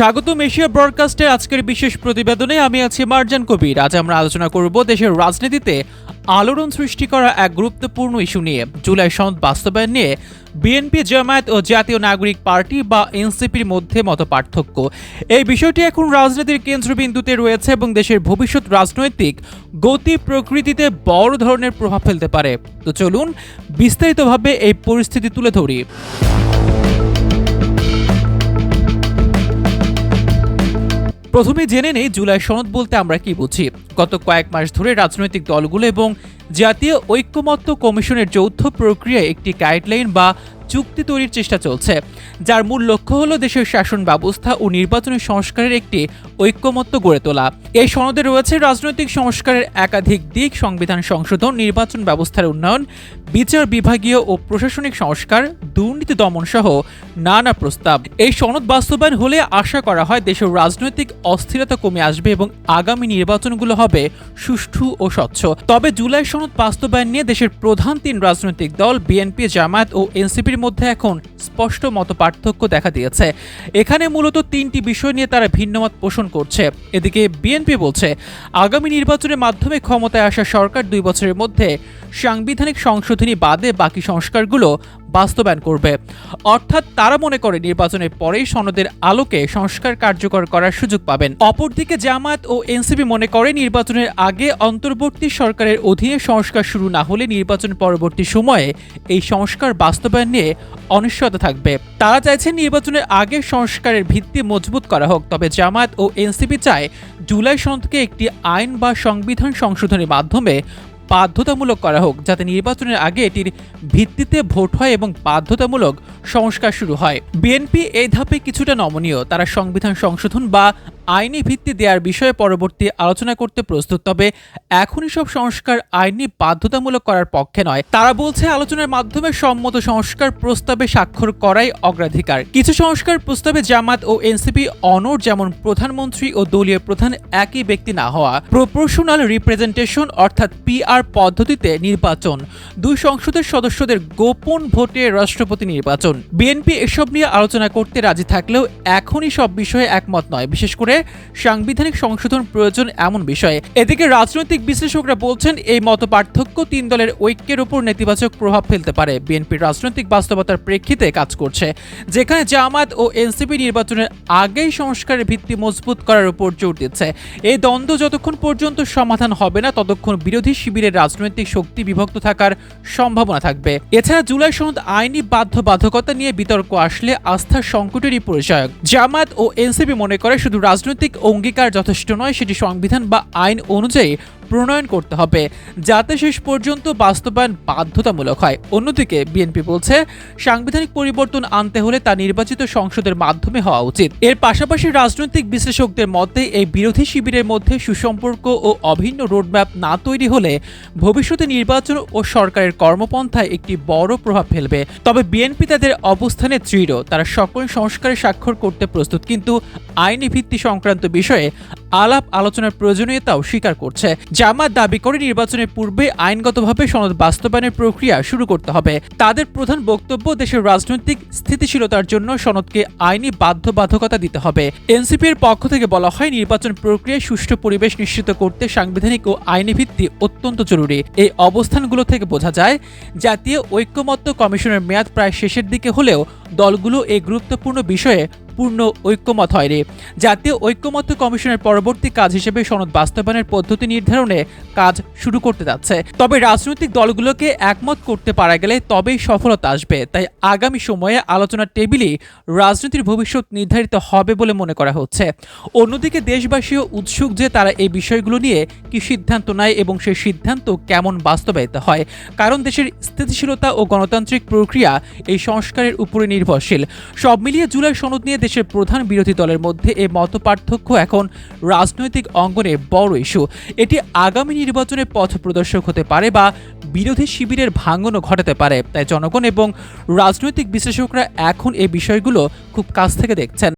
স্বাগতম এশিয়া ব্রডকাস্টের আজকের বিশেষ প্রতিবেদনে আমি আছি মারজান কবির। আজ আমরা আলোচনা করব দেশের রাজনীতিতে আলোড়ন সৃষ্টি করা এক গুরুত্বপূর্ণ ইস্যু নিয়ে, জুলাই সনদ বাস্তবায়ন নিয়ে বিএনপি, জামায়াত ও জাতীয় নাগরিক পার্টি বা এনসিপির মধ্যে মতপার্থক্য। এই বিষয়টি এখন রাজনীতির কেন্দ্রবিন্দুতে রয়েছে এবং দেশের ভবিষ্যৎ রাজনৈতিক গতি প্রকৃতিতে বড় ধরনের প্রভাব ফেলতে পারে। তো চলুন বিস্তারিতভাবে এই পরিস্থিতি তুলে ধরি। প্রথমে জেনে নেই জুলাই সনদ বলতে আমরা কি বুঝি। গত কয়েক মাস ধরে রাজনৈতিক দলগুলো এবং জাতীয় ঐক্যমত্য কমিশনের যৌথ প্রক্রিয়ায় একটি গাইডলাইন বা চুক্তি তৈরির চেষ্টা চলছে, যার মূল লক্ষ্য হল দেশের শাসন ব্যবস্থা ও নির্বাচনী সংস্কারের একটি ঐক্যমত্য গড়ে তোলা। এই সনদে রয়েছে রাজনৈতিক সংস্কারের একাধিক দিক, সংবিধান সংশোধন, নির্বাচন ব্যবস্থার উন্নয়ন, বিচার বিভাগীয় ও প্রশাসনিক সংস্কার, দুর্নীতি দমন সহ নানা প্রস্তাব। এই সনদ বাস্তবায়ন হলে আশা করা হয় দেশের রাজনৈতিক অস্থিরতা কমে আসবে এবং আগামী নির্বাচনগুলো হবে সুষ্ঠু ও স্বচ্ছ। তবে জুলাই সনদ বাস্তবায়ন নিয়ে দেশের প্রধান তিন রাজনৈতিক দল বিএনপি, জামায়াত ও এনসিপির মধ্যে এখন স্পষ্ট মতপার্থক্য দেখা দিয়েছে। এখানে মূলত তিনটি বিষয় নিয়ে তারা ভিন্নমত পোষণ করছে। এদিকে বিএনপি বলছে আগামী নির্বাচনের মাধ্যমে ক্ষমতায় আসা সরকার 2 বছরের মধ্যে সাংবিধানিক সংশোধনী বাদে বাকি সংস্কারগুলো বাস্তবায়ন করবে। অর্থাৎ তারা মনে করে নির্বাচনের পরেই সনদের আলোকে সংস্কার কার্যকর করার সুযোগ পাবেন। অপরদিকে জামায়াত ও এনসিপি মনে করে নির্বাচনের আগে অন্তর্বর্তী সরকারের অধীনে সংস্কার শুরু না হলে নির্বাচন পরবর্তী সময়ে এই সংস্কার বাস্তবায়ন নিয়ে অনিশ্চয়তা থাকবে। তারা চাইছেন নির্বাচনের আগে সংস্কারের ভিত্তি মজবুত করা হোক। তবে জামায়াত ও এনসিপি চায় জুলাই সনদকে একটি আইন বা সংবিধান সংশোধনের মাধ্যমে বাধ্যতামূলক করা হোক, যাতে নির্বাচনের আগে এটির ভিত্তিতে ভোট হয় এবং বাধ্যতামূলক সংস্কার শুরু হয়। বিএনপি এই ধাপে কিছুটা নমনীয়। তারা সংবিধান সংশোধন বা আইনি ভিত্তি দেওয়ার বিষয়ে পরবর্তী আলোচনা করতে প্রস্তুত, তবে এখনই সব সংস্কার আইনি বাধ্যতামূলক করার পক্ষে নয়। তারা বলছে আলোচনার মাধ্যমে সম্মত সংস্কার প্রস্তাবে স্বাক্ষর করাই অগ্রাধিকার। কিছু সংস্কার প্রস্তাবে জামাত ও এনসিপি অনড়, যেমন প্রধানমন্ত্রী ও দলীয় প্রধান একই ব্যক্তি না হওয়া, প্রপোর্শনাল রিপ্রেজেন্টেশন অর্থাৎ পিআর পদ্ধতিতে নির্বাচন, 2 সংসদের সদস্যদের গোপন ভোটে রাষ্ট্রপতি নির্বাচন। বিএনপি এসব নিয়ে আলোচনা করতে রাজি থাকলেও এখনই সব বিষয়ে একমত নয়, বিশেষ করে সাংবিধানিক সংশোধন প্রয়োজন এমন বিষয়ে। এদিকে রাজনৈতিক বিশ্লেষকরা বলছেন এই মতপার্থক্য 3 দলের ঐক্যের উপর নেতিবাচক প্রভাব ফেলতে পারে। বিএনপির রাজনৈতিক বাস্তবতার প্রেক্ষিতে কাজ করছে, যেখানে জামায়াত ও এনসিপি নির্বাচনের আগেই সংস্কারের ভিত্তি মজবুত করার উপর জোর দিচ্ছে। এই দ্বন্দ্ব যতক্ষণ পর্যন্ত সমাধান হবে না, ততক্ষণ বিরোধী শিবিরের রাজনৈতিক শক্তি বিভক্ত থাকার সম্ভাবনা থাকবে। এছাড়া জুলাই সনদ আইনি বাধ্যবাধকতা নিয়ে বিতর্ক আসলে আস্থার সংকটেরই পরিচায়ক। জামায়াত ও এনসিপি মনে করে শুধু রাজনৈতিক অঙ্গীকার যথেষ্ট নয়, সেটি সংবিধান বা আইন অনুযায়ী প্রণয়ন করতে হবে, যাতে শেষ পর্যন্ত বাস্তবায়ন বাধ্যতামূলক হয়। অন্যদিকে বিএনপি বলছে সাংবিধানিক পরিবর্তন আনতে হলে তা নির্বাচিত সংসদের মাধ্যমে হওয়া উচিত। এর পাশাপাশি রাজনৈতিক বিশ্লেষকদের মতে এই বিরোধী শিবিরের মধ্যে সুসম্পর্ক ও অভিন্ন রোডম্যাপ না তৈরি হলে ভবিষ্যতে নির্বাচন ও সরকারের কর্মপন্থায় একটি বড় প্রভাব ফেলবে। তবে বিএনপি তাদের অবস্থানে দৃঢ়। তারা সকল সংস্কারে স্বাক্ষর করতে প্রস্তুত, কিন্তু আইনি ভিত্তি সংক্রান্ত বিষয়ে আলাপ আলোচনার প্রয়োজনীয়তাও স্বীকার করছে। জামায়াত দাবি করে নির্বাচনের পূর্বে আইনগতভাবে সনদ বাস্তবায়নের প্রক্রিয়া শুরু করতে হবে। তাদের প্রধান বক্তব্য, দেশের রাজনৈতিক স্থিতিশীলতার জন্য সনদকে আইনি বাধ্যবাধকতা দিতে হবে। এনসিপির পক্ষ থেকে বলা হয় নির্বাচন প্রক্রিয়ায় সুষ্ঠু পরিবেশ নিশ্চিত করতে সাংবিধানিক ও আইনি ভিত্তি অত্যন্ত জরুরি। এই অবস্থানগুলো থেকে বোঝা যায় জাতীয় ঐক্যমত্য কমিশনের মেয়াদ প্রায় শেষের দিকে হলেও দলগুলো এই গুরুত্বপূর্ণ বিষয়ে পূর্ণ ঐক্যমত হয়নি। জাতীয় ঐক্যমত্য কমিশনের পরবর্তী কাজ হিসেবে সনদ বাস্তবায়নের পদ্ধতি নির্ধারণে কাজ শুরু করতে যাচ্ছে। তবে রাজনৈতিক দলগুলোকে একমত করতে পারা গেলে তবেই সফলতা আসবে। তাই আগামী সময়ে আলোচনার টেবিলেই রাজনীতির ভবিষ্যৎ নির্ধারিত হবে বলে মনে করা হচ্ছে। অন্যদিকে দেশবাসীও উৎসুক যে তারা এই বিষয়গুলো নিয়ে কি সিদ্ধান্ত নেয় এবং সেই সিদ্ধান্ত কেমন বাস্তবায়িত হয়, কারণ দেশের স্থিতিশীলতা ও গণতান্ত্রিক প্রক্রিয়া এই সংস্কারের উপরে নির্ভরশীল। সব মিলিয়ে জুলাই সনদ নিয়ে দেশের প্রধান বিরোধী দলের মধ্যে এই মতপার্থক্য এখন রাজনৈতিক অঙ্গনে বড় ইস্যু। এটি আগামী নির্বাচনের পথ প্রদর্শক হতে পারে বা বিরোধী শিবিরের ভাঙনও ঘটাতে পারে। তাই জনগণ এবং রাজনৈতিক বিশ্লেষকরা এখন এই বিষয়গুলো খুব কাছ থেকে দেখছেন।